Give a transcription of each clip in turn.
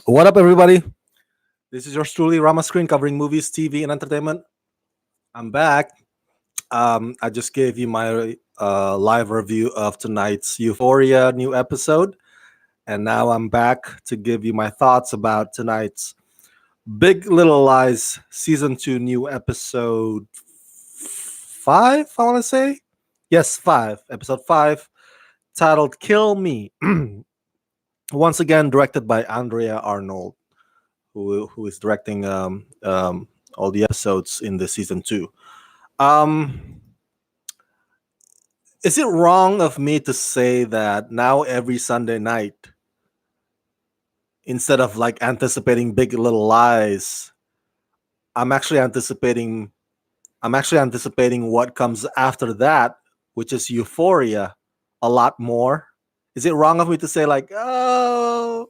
What up, everybody? This is yours truly, Rama Screen, covering movies, TV, and entertainment. I'm back. I just gave you my live review of tonight's Euphoria new episode, and now I'm back to give you my thoughts about tonight's Big Little Lies season 2 new episode 5. I want to say yes, 5. Episode 5, titled "Kill Me." Once again, directed by Andrea Arnold, who is directing all the episodes in the season 2. Um, is it wrong of me to say that now every Sunday night, instead of like anticipating Big Little Lies, I'm actually anticipating I'm actually anticipating what comes after that, which is Euphoria, a lot more. Is it wrong of me to say like, oh,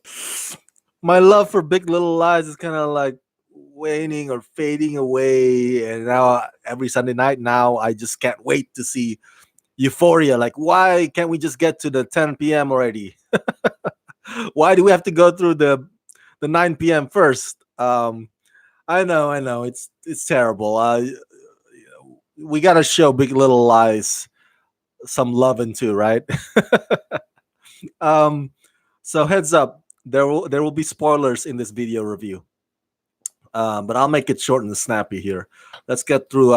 my love for Big Little Lies is kind of like waning or fading away, and now every Sunday night now I just can't wait to see Euphoria. Like, why can't we just get to the 10 p.m. already? Why do we have to go through the 9 p.m. first? I know, it's terrible. We gotta show Big Little Lies some loving too, right? um, so heads up, there will be spoilers in this video review, but I'll make it short and snappy here. Let's get through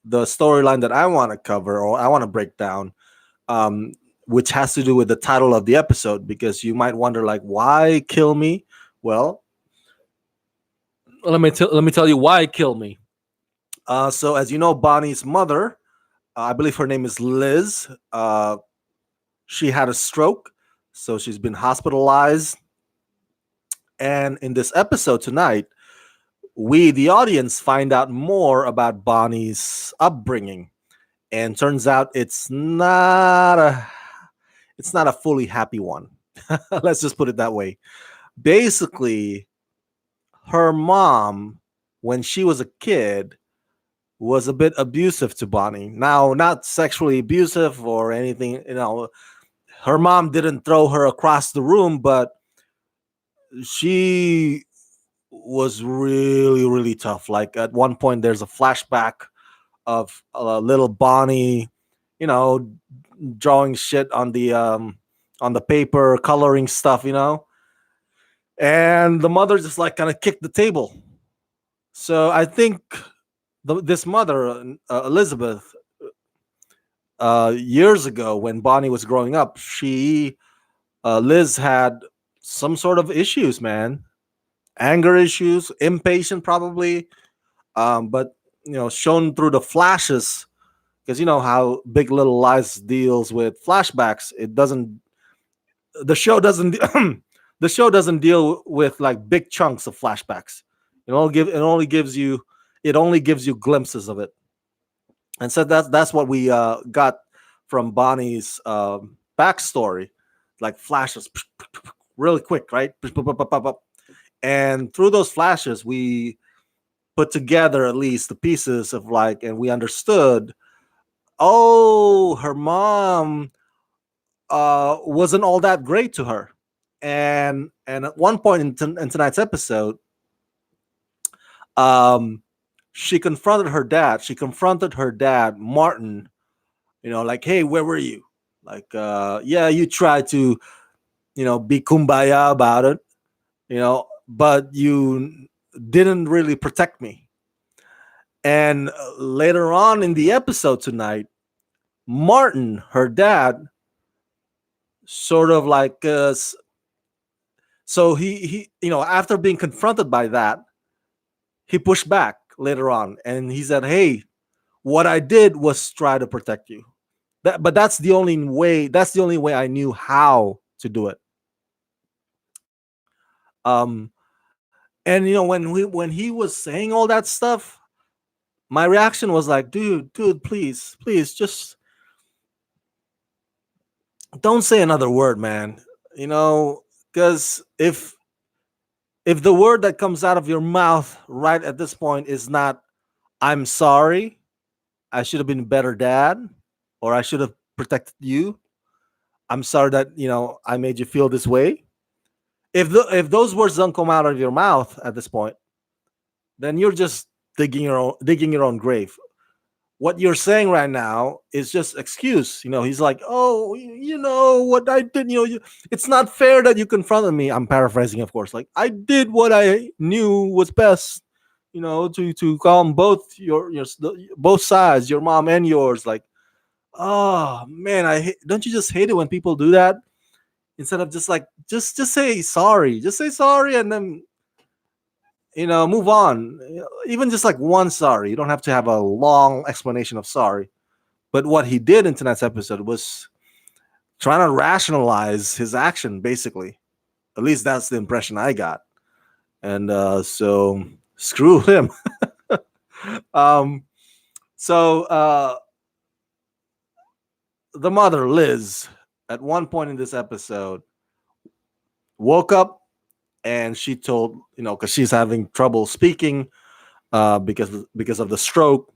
the storyline that I want to cover or I want to break down, which has to do with the title of the episode. Because you might wonder, like, why kill me? Well, let me tell you why kill me. So as you know, Bonnie's mother, I believe her name is Liz. She had a stroke, so she's been hospitalized. And in this episode tonight, we, the audience, find out more about Bonnie's upbringing, and turns out it's not a fully happy one. Let's just put it that way. Basically, her mom, when she was a kid, was a bit abusive to Bonnie. Now, not sexually abusive or anything, her mom didn't throw her across the room, but she was really, really tough. Like, at one point, there's a flashback of little Bonnie, you know, drawing shit on the paper, coloring stuff, and the mother just like kind of kicked the table. So I think this mother, Elizabeth, years ago when Bonnie was growing up, Liz had some sort of issues, man, anger issues, impatient probably, but shown through the flashes, because you know how Big Little Lies deals with flashbacks. It doesn't. The show doesn't. The show doesn't deal with like big chunks of flashbacks. It only gives you glimpses of it, and so that's what we got from Bonnie's backstory, like flashes, really quick, right? And through those flashes, we put together at least the pieces of like, and we understood. Oh, her mom wasn't all that great to her, and at one point in tonight's episode, um, she confronted her dad. She confronted her dad, Martin. Like, hey, where were you? Like, yeah, you tried to, be kumbaya about it, but you didn't really protect me. And later on in the episode tonight, Martin, her dad, sort of like, so he after being confronted by that, he pushed back later on, and he said, "Hey, what I did was try to protect you. But that's the only way. That's the only way I knew how to do it." Um, and when he was saying all that stuff, my reaction was like, dude, please, just don't say another word, man. Because if the word that comes out of your mouth right at this point is not "I'm sorry, I should have been a better dad," or "I should have protected you," I'm sorry that I made you feel this way. If those words don't come out of your mouth at this point, then you're just digging your own grave. What you're saying right now is just excuse. He's like, oh, what I did. It's not fair that you confronted me. I'm paraphrasing, of course. Like, I did what I knew was best. To calm both both sides, your mom and yours. Like, oh man, don't you just hate it when people do that? Instead of just like just say sorry, just say sorry, and then move on. Even just like one sorry. You don't have to have a long explanation of sorry. But what he did in tonight's episode was trying to rationalize his action, basically. At least that's the impression I got. And so screw him. um, so the mother, Liz, at one point in this episode, woke up and she told, because she's having trouble speaking because of the stroke.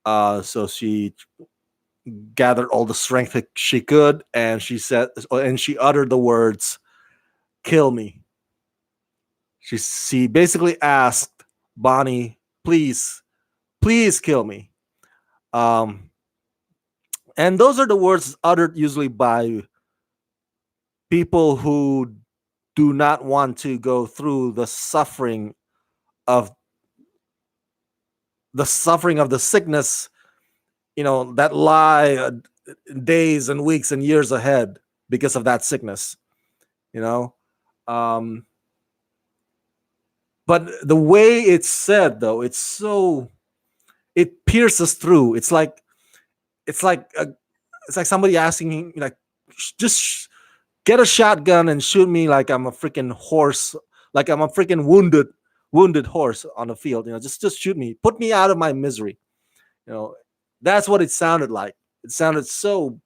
So she gathered all the strength that she could, and she uttered the words, "Kill me." She basically asked Bonnie, "Please, please kill me." Um, and those are the words uttered usually by people who do not want to go through of the sickness, that lie days and weeks and years ahead because of that sickness. You know, um, but the way it's said, though, it pierces through. It's like a, it's like somebody asking me, like, just get a shotgun and shoot me like I'm a freaking horse, like I'm a freaking wounded horse on the field. Just shoot me, put me out of my misery. You know, that's what it sounded like. It sounded so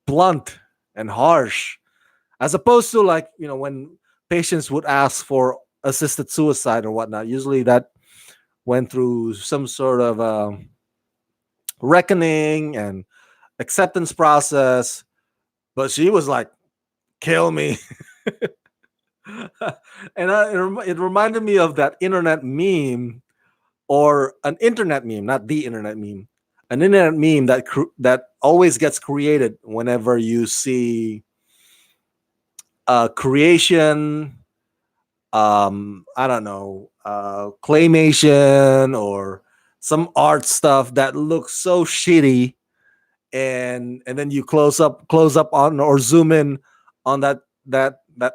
blunt and harsh, as opposed to, like, when patients would ask for assisted suicide or whatnot. Usually that went through some sort of reckoning and acceptance process, but she was like, "Kill me." And it reminded me of that internet meme, or an internet meme, not the internet meme, an internet meme that always gets created whenever you see creation, I don't know, claymation or some art stuff that looks so shitty, and then you close up on, or zoom in on that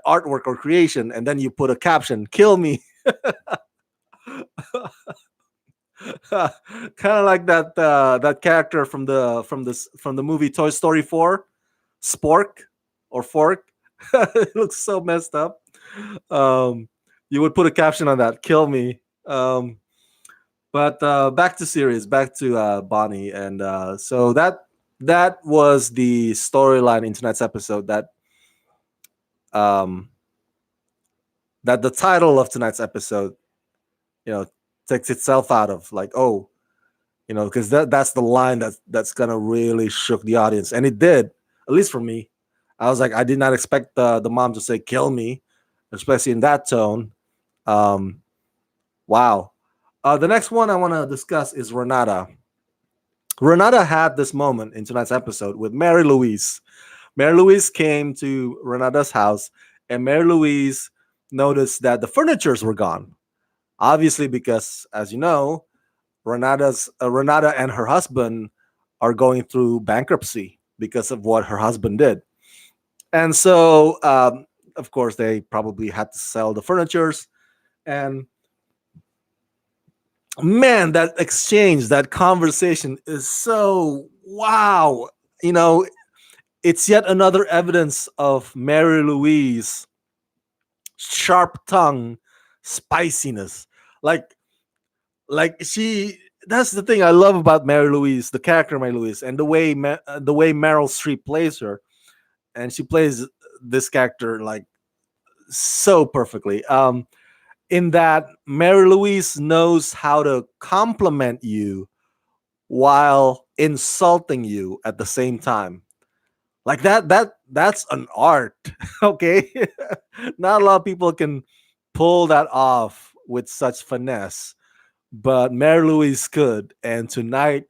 artwork or creation, and then you put a caption, "Kill me." Kind of like that character from the movie Toy Story 4, Spork or Fork. It looks so messed up. Um, you would put a caption on that, "Kill me." But back to series, back to Bonnie, and so that was the storyline in tonight's episode. Um, that the title of tonight's episode, you know, takes itself out of, like, oh, because that's the line that's gonna really shook the audience, and it did, at least for me. I was like, I did not expect the mom to say "kill me," especially in that tone. Um, wow. The next one I want to discuss is Renata. Renata had this moment in tonight's episode with Mary Louise. Mary Louise came to Renata's house, and Mary Louise noticed that the furnitures were gone. Obviously, because, as you know, Renata and her husband are going through bankruptcy because of what her husband did. And so, of course, they probably had to sell the furnitures. And man, that exchange, that conversation is so wow. You know, it's yet another evidence of Mary Louise sharp tongue spiciness. Like she that's the thing I love about Mary Louise, the character Mary Louise, and the way Meryl Streep plays her, and she plays this character like so perfectly. In that Mary Louise knows how to compliment you while insulting you at the same time. Like that's an art. Okay. Not a lot of people can pull that off with such finesse, but Mary Louise could. And tonight,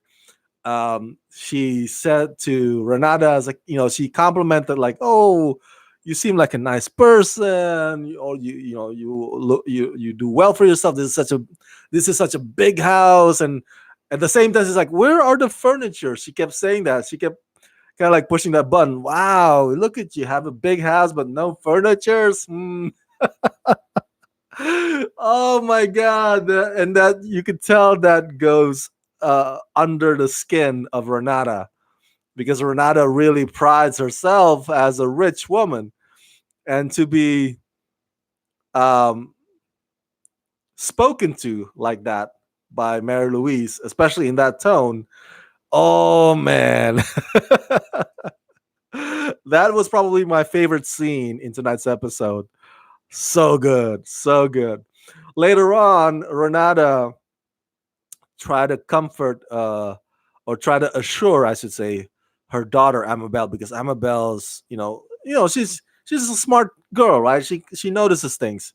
she said to Renata, as like, she complimented, like, "Oh, you seem like a nice person, or you look, you do well for yourself. This is such a big house." And at the same time, she's like, "Where are the furniture?" She kept saying that. She kept kind of like pushing that button. Wow, look at you, have a big house but no furnitures. Oh my god. And that you could tell that goes under the skin of Renata, because Renata really prides herself as a rich woman, and to be um, spoken to like that by Mary Louise, especially in that tone. Oh man. That was probably my favorite scene in tonight's episode. So good, so good. Later on, Renata try to comfort, or try to assure, I should say, her daughter Amabel, because Amabel's, she's a smart girl, right? She notices things,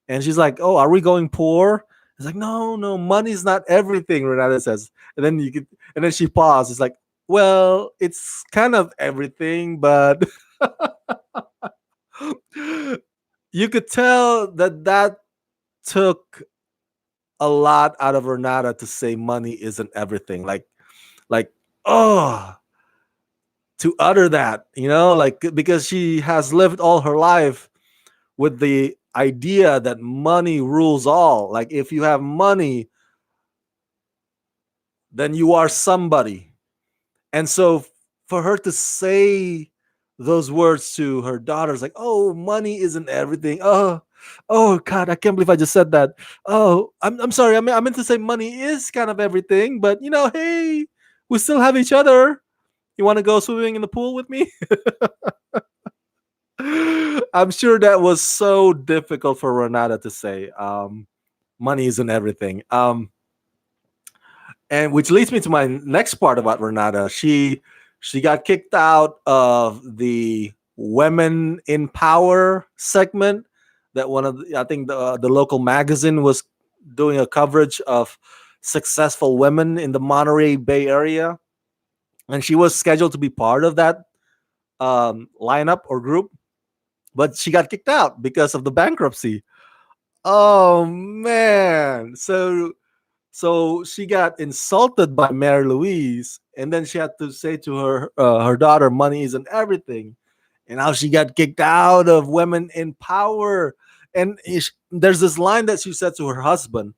and she's like, "Oh, are we going poor?" It's like, "No, no, money's not everything," Renata says. And then she pauses. It's like, "Well, it's kind of everything, but." You could tell that took a lot out of Renata to say money isn't everything. Like, oh, to utter that, like, because she has lived all her life with the idea that money rules all. Like, if you have money, then you are somebody. And so for her to say those words to her daughters, like, "Oh, money isn't everything. Oh God, I can't believe I just said that. Oh, I'm sorry. I meant to say money is kind of everything, but hey, we still have each other. You want to go swimming in the pool with me?" I'm sure that was so difficult for Renata to say. Money isn't everything. And which leads me to my next part about Renata. She got kicked out of the Women in Power segment that I think the local magazine was doing a coverage of successful women in the Monterey Bay Area, and she was scheduled to be part of that lineup or group, but she got kicked out because of the bankruptcy. Oh man! So she got insulted by Mary Louise, and then she had to say to her daughter, "Money isn't everything," and now she got kicked out of Women in Power. And there's this line that she said to her husband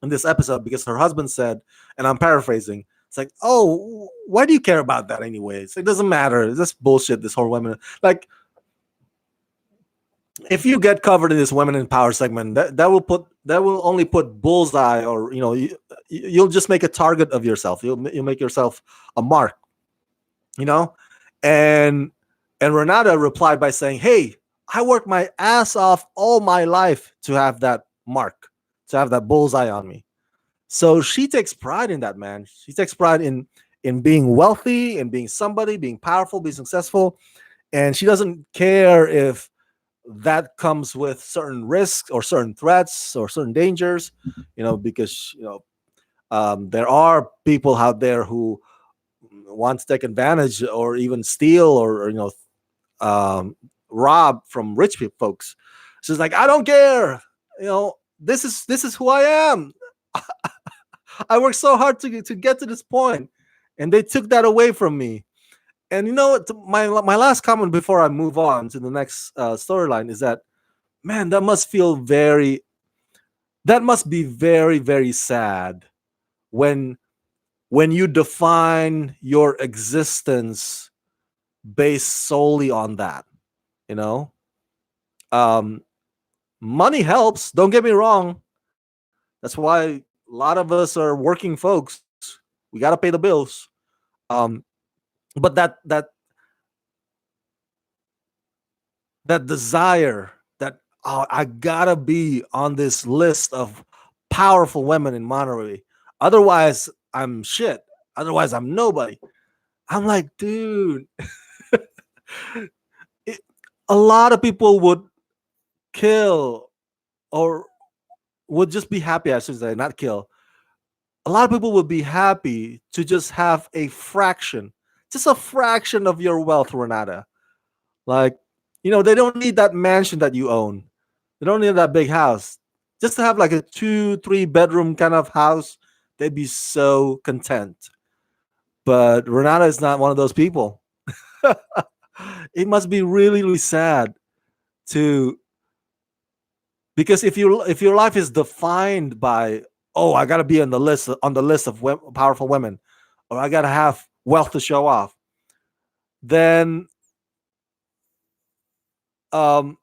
in this episode, because her husband said, and I'm paraphrasing, it's like, "Oh, why do you care about that anyways? It doesn't matter. It's just bullshit. This whole women, like, if you get covered in this Women in Power segment, that will only put bullseye, or you'll just make a target of yourself. You'll make yourself a mark, you know." And Renata replied by saying, "Hey, I worked my ass off all my life to have that mark, to have that bullseye on me." So she takes pride in that, man. She takes pride in being wealthy, in being somebody, being powerful, being successful, and she doesn't care if that comes with certain risks or certain threats or certain dangers, because there are people out there who want to take advantage or even steal, or um, rob from rich people, folks. She's like, "I don't care. This is who I am. I worked so hard to get to this point, and they took that away from me." And my last comment before I move on to the next storyline is that, man, that must be very, very sad when you define your existence based solely on that. You know, um, money helps. Don't get me wrong. That's why a lot of us are working folks. We got to pay the bills. Um, but that desire that, "Oh, I gotta be on this list of powerful women in Monterey. Otherwise, I'm shit. Otherwise, I'm nobody." I'm like, dude, It, a lot of people would kill or would just be happy, I should say, not kill. A lot of people would be happy to just have just a fraction of your wealth, Renata. Like, they don't need that mansion that you own. They don't need that big house. Just to have like a 2, 3 bedroom kind of house, they'd be so content. But Renata is not one of those people. It must be really, really sad to because if your life is defined by, oh, I got to be on the list of powerful women, or I got to have wealth to show off, then um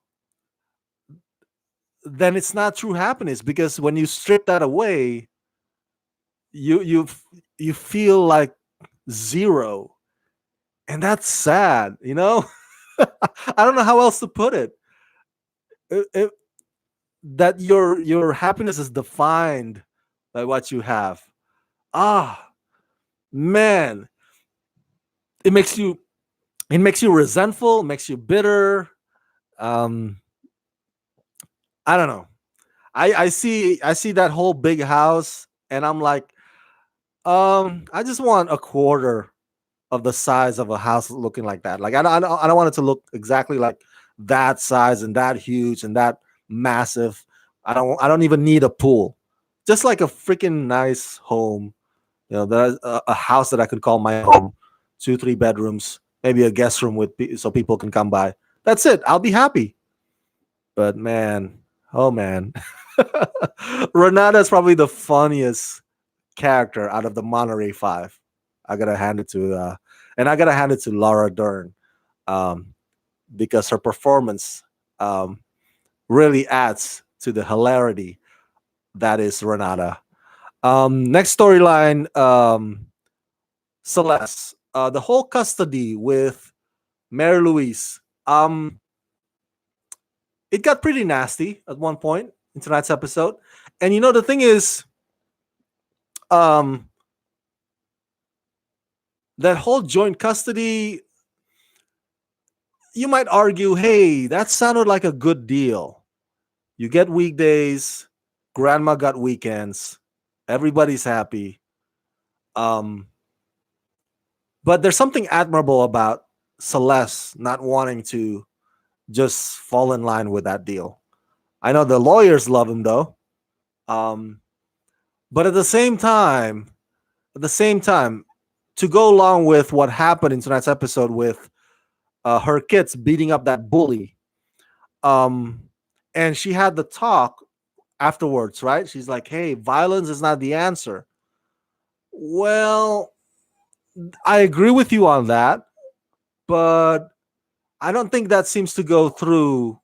then it's not true happiness, because when you strip that away, you feel like zero, and that's sad. I don't know how else to put it. It that your happiness is defined by what you have. Ah, man, it makes you it makes you resentful, makes you bitter. um I don't know. I see that whole big house, and I'm like, I just want a quarter of the size of a house looking like that. Like, I don't want it to look exactly like that size and that huge and that massive. I don't even need a pool. Just like a freaking nice home. That a house that I could call my home. 2, 3 bedrooms, maybe a guest room so people can come by. That's it. I'll be happy. But man, oh man, Renata is probably the funniest character out of the Monterey Five. I gotta hand it to, and I gotta hand it to Laura Dern, um, because her performance um, really adds to the hilarity that is Renata. Next storyline, Celeste. The whole custody with Mary Louise. It got pretty nasty at one point in tonight's episode, and the thing is, um, that whole joint custody, you might argue, hey, that sounded like a good deal. You get weekdays, grandma got weekends, everybody's happy. Um, but there's something admirable about Celeste not wanting to just fall in line with that deal. I know the lawyers love him though. Um, but at the same time, to go along with what happened in tonight's episode with her kids beating up that bully, um, and she had the talk afterwards, right? She's like, "Hey, violence is not the answer." Well, I agree with you on that, but I don't think that seems to go through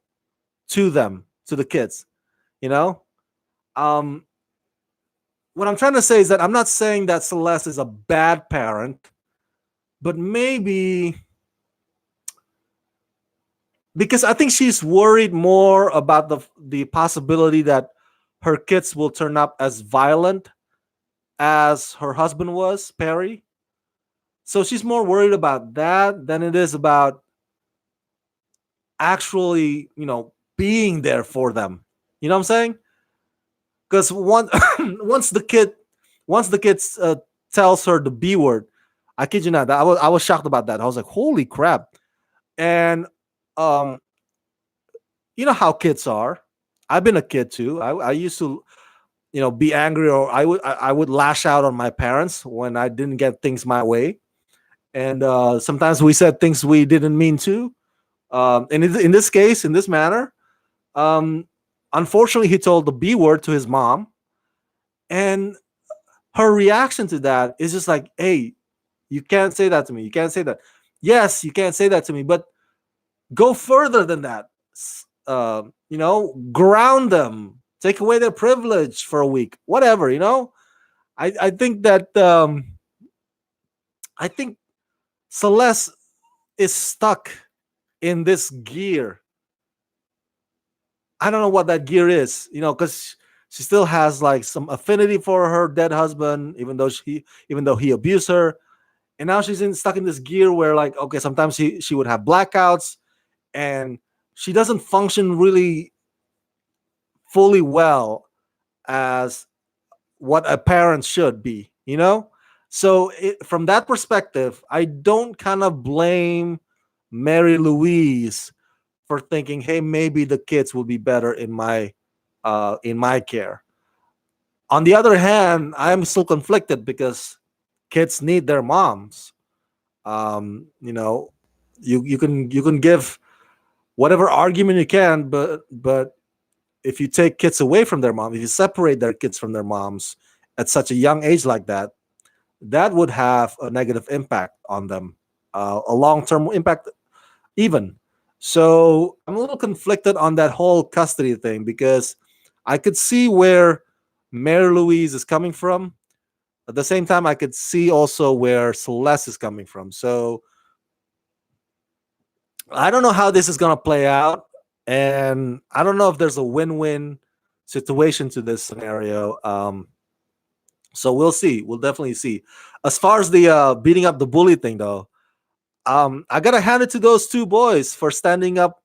to the kids. You know, um, what I'm trying to say is that I'm not saying that Celeste is a bad parent, but maybe because I think she's worried more about the possibility that her kids will turn up as violent as her husband was, Perry. So she's more worried about that than it is about actually, being there for them. You know what I'm saying? Because once the kid, once the kid tells her the B word, I kid you not, I was shocked about that. I was like, holy crap! And um, you know how kids are. I've been a kid too. I used to, be angry, or I would lash out on my parents when I didn't get things my way, and sometimes we said things we didn't mean to. And in this case, in this manner, um, unfortunately, he told the B word to his mom, and her reaction to that is just like, "Hey, you can't say that to me. You can't say that. Yes, you can't say that to me, but go further than that. Ground them, take away their privilege for a week, whatever. I think that I think Celeste is stuck in this gear. I don't know what that gear is, because she still has like some affinity for her dead husband, even though he abused her, and now she's stuck in this gear where, like, okay, sometimes she would have blackouts, and she doesn't function really fully well as what a parent should be, you know? So from that perspective, I don't kind of blame Mary Louise for thinking, hey, maybe the kids will be better in my care. On the other hand, I'm still conflicted because kids need their moms. You know, you can give whatever argument you can, but if you take kids away from their mom, if you separate their kids from their moms at such a young age like that, that would have a negative impact on them, a long term impact even. So I'm a little conflicted on that whole custody thing because I could see where Mary Louise is coming from. At the same time, I could see also where Celeste is coming from. So I don't know how this is going to play out. And I don't know if there's a win win situation to this scenario. So we'll see. We'll definitely see. As far as the beating up the bully thing, though, I got to hand it to those two boys for standing up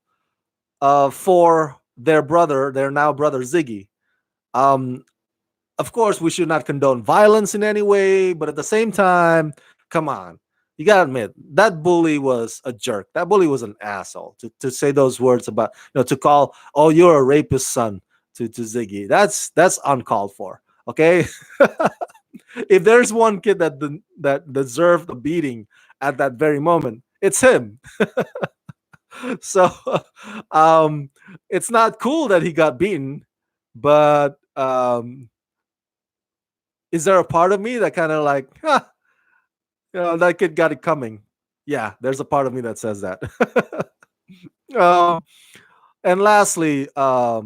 for their brother, their now brother Ziggy. Um, of course, we should not condone violence in any way, but at the same time, come on. You gotta admit that bully was a jerk. That bully was an asshole. To say those words about, to call, oh, you're a rapist son to Ziggy. That's uncalled for. Okay, if there's one kid that deserved a beating at that very moment, it's him. So um, it's not cool that he got beaten, but is there a part of me that kind of like, huh, that kid got it coming? Yeah, there's a part of me that says that. um, and lastly, oh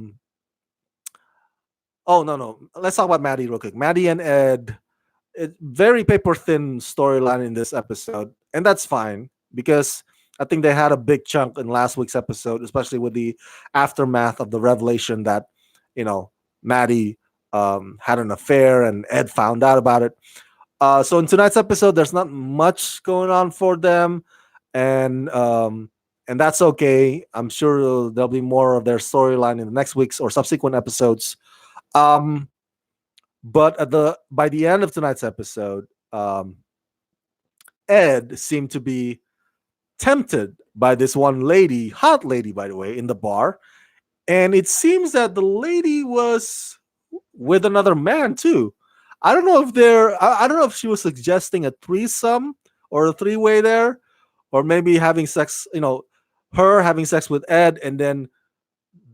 no, let's talk about Maddie real quick. Maddie and Ed, very paper thin storyline in this episode, and that's fine because I think they had a big chunk in last week's episode, especially with the aftermath of the revelation that Maddie had an affair and Ed found out about it. So in tonight's episode, there's not much going on for them, and that's okay. I'm sure there'll be more of their storyline in the next week's or subsequent episodes. Um, but by the end of tonight's episode, Ed seemed to be tempted by this one lady, hot lady, by the way, in the bar. And it seems that the lady was with another man too. I don't know if I don't know if she was suggesting a threesome or a three-way there, or maybe having sex, her having sex with Ed and then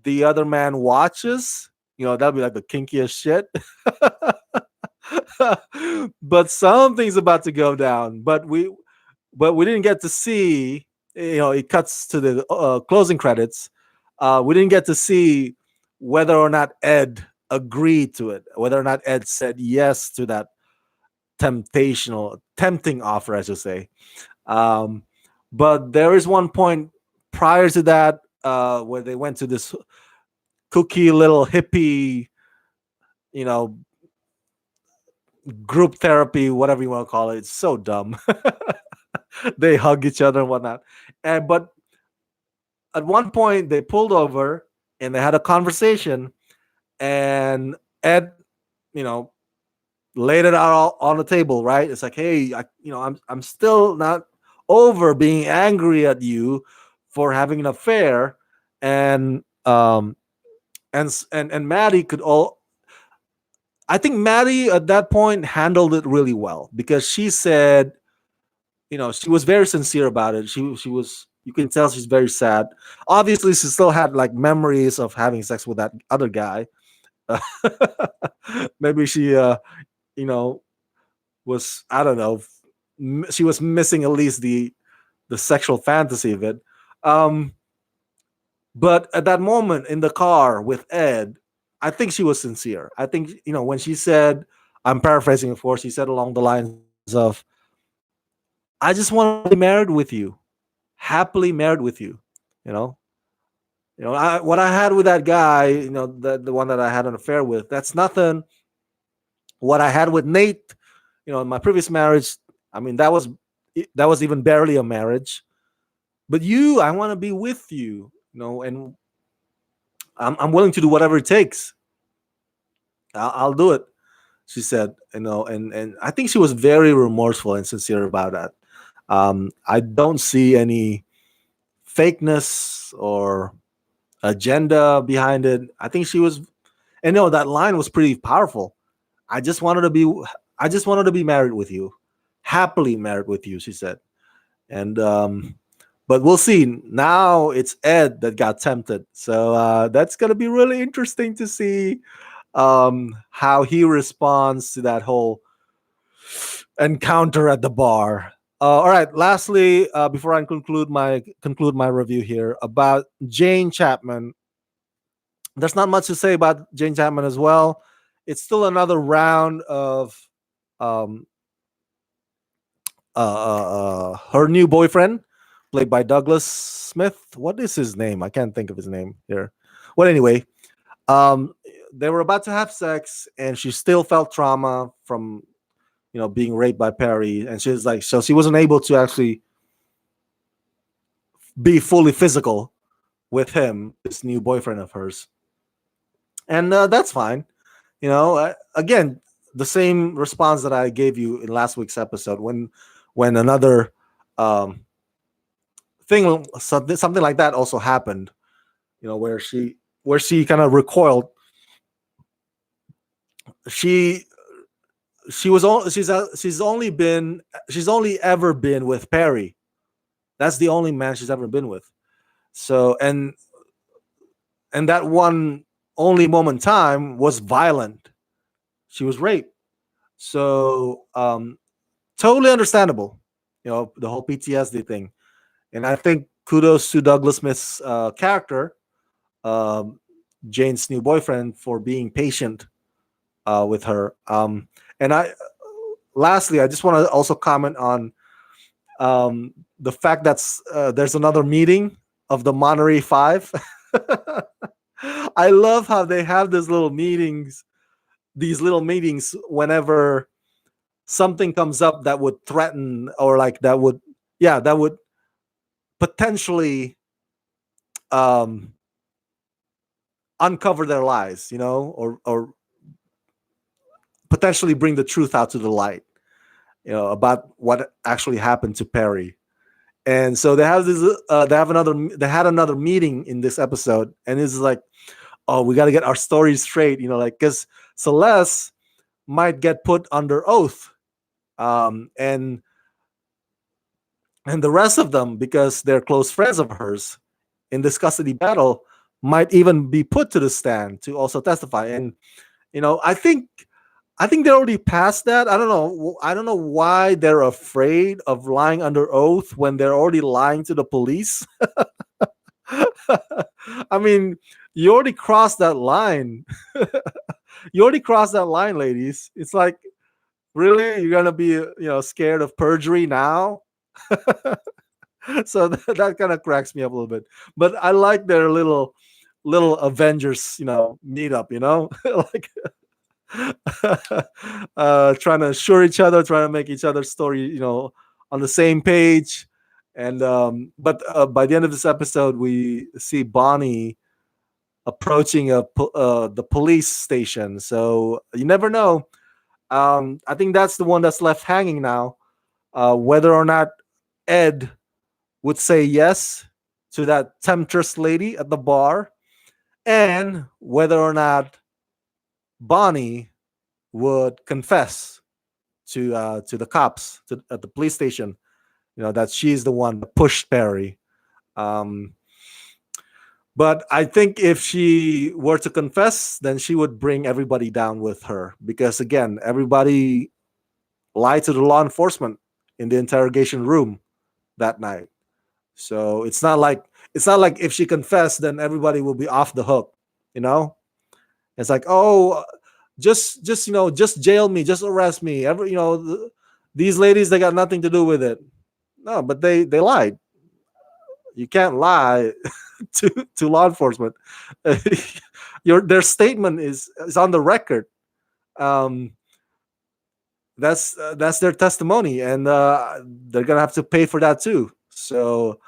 the other man watches. That'd be like the kinkiest shit. But something's about to go down. But we didn't get to see. It cuts to the closing credits. We didn't get to see whether or not Ed agreed to it, whether or not Ed said yes to that tempting offer, I should say. But there is one point prior to that where they went to this cookie little hippie, you know, group therapy, whatever you want to call it. It's so dumb. They hug each other and whatnot. But at one point they pulled over and they had a conversation, and Ed, you know, laid it out all on the table, right? It's like, hey, I'm still not over being angry at you for having an affair, and and Maddie could all. I think Maddie at that point handled it really well because she said, she was very sincere about it. She was, you can tell she's very sad. Obviously, she still had like memories of having sex with that other guy. Maybe she, you know, was, I don't know, she was missing at least the sexual fantasy of it. Um, but at that moment in the car with Ed, I think she was sincere. I think, when she said, I'm paraphrasing, of course, she said along the lines of, I just want to be married with you, happily married with you. You know, what I had with that guy, the one that I had an affair with, that's nothing. What I had with Nate, in my previous marriage, I mean, that was that was even barely a marriage. But you, I want to be with you, and I'm willing to do whatever it takes. I'll do it, she said, and I think she was very remorseful and sincere about that. I don't see any fakeness or agenda behind it. I think she was, and no, that line was pretty powerful. I just wanted to be, I just wanted to be married with you, happily married with you, she said. And but we'll see. Now it's Ed that got tempted, so that's gonna be really interesting to see how he responds to that whole encounter at the bar. All right. Lastly, before I conclude my review here about Jane Chapman, there's not much to say about Jane Chapman as well. It's still another round of um, her new boyfriend, played by Douglas Smith. What is his name? I can't think of his name here. Well, anyway, um, they were about to have sex, and she still felt trauma from being raped by Perry, and she's like, so she wasn't able to actually be fully physical with him, this new boyfriend of hers, and that's fine. Again, the same response that I gave you in last week's episode when another um, something like that also happened. Where she kind of recoiled. She she was all she's only ever been with Perry. That's the only man she's ever been with. So and that one only moment in time was violent. She was raped. So totally understandable. The whole PTSD thing. And I think kudos to Douglas Smith's character, um, Jane's new boyfriend, for being patient with her. And lastly, I just want to also comment on the fact that there's another meeting of the Monterey Five. I love how they have these little meetings whenever something comes up that would threaten, or like that would potentially um, uncover their lies, or potentially bring the truth out to the light, about what actually happened to Perry. And so they had another meeting in this episode, and it's like, oh, we got to get our stories straight, because Celeste might get put under oath, and the rest of them, because they're close friends of hers, in this custody battle, might even be put to the stand to also testify. And I think they're already past that. I don't know. I don't know why they're afraid of lying under oath when they're already lying to the police. I mean, you already crossed that line. You already crossed that line, ladies. It's like, really, you're gonna be scared of perjury now? So that kind of cracks me up a little bit. But I like their little Avengers, meet up. Like trying to assure each other, trying to make each other's story, on the same page. And but by the end of this episode, we see Bonnie approaching the police station. So you never know. I think that's the one that's left hanging now. Whether or not Ed would say yes to that temptress lady at the bar, and whether or not Bonnie would confess to the cops at the police station, that she's the one that pushed Perry. Um, but I think if she were to confess, then she would bring everybody down with her, because again, everybody lied to the law enforcement in the interrogation room that night. So it's not like if she confessed, then everybody will be off the hook. You know, it's like, oh, just jail me, just arrest me. These ladies, they got nothing to do with it. No, but they lied. You can't lie to law enforcement. Their statement is on the record. Um, That's their testimony, and they're gonna have to pay for that too. So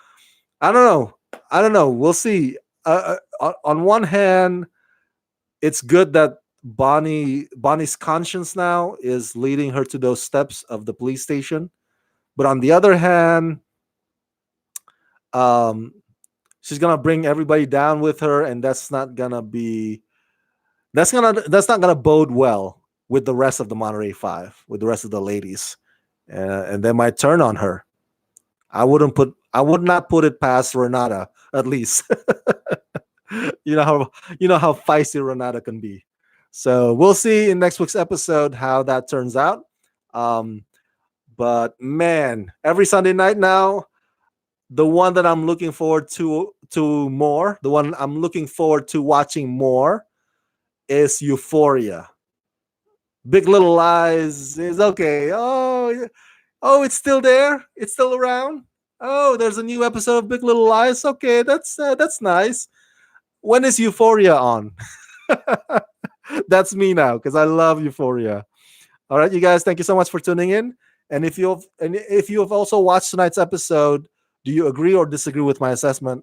I don't know. I don't know. We'll see. On one hand, it's good that Bonnie's conscience now is leading her to those steps of the police station. But on the other hand, um, she's gonna bring everybody down with her, and that's not gonna bode well with the rest of the Monterey Five, with the rest of the ladies, and they might turn on her. I would not put it past Renata, at least. you know how feisty Renata can be. So we'll see in next week's episode how that turns out. Um, but man, every Sunday night now, the one that I'm looking forward to more, the one I'm looking forward to watching more is Euphoria. Big Little Lies is okay. Oh, it's still there. It's still around. Oh, there's a new episode of Big Little Lies. Okay, that's nice. When is Euphoria on? That's me now because I love Euphoria. All right, you guys, thank you so much for tuning in. And if you have also watched tonight's episode, do you agree or disagree with my assessment?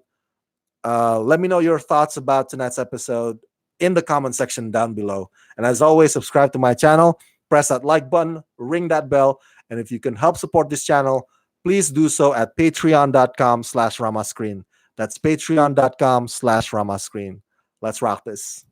Let me know your thoughts about tonight's episode in the comment section down below. And as always, subscribe to my channel, press that like button, ring that bell, and if you can help support this channel, please do so at patreon.com/ramascreen. That's patreon.com/ramascreen. Let's rock this.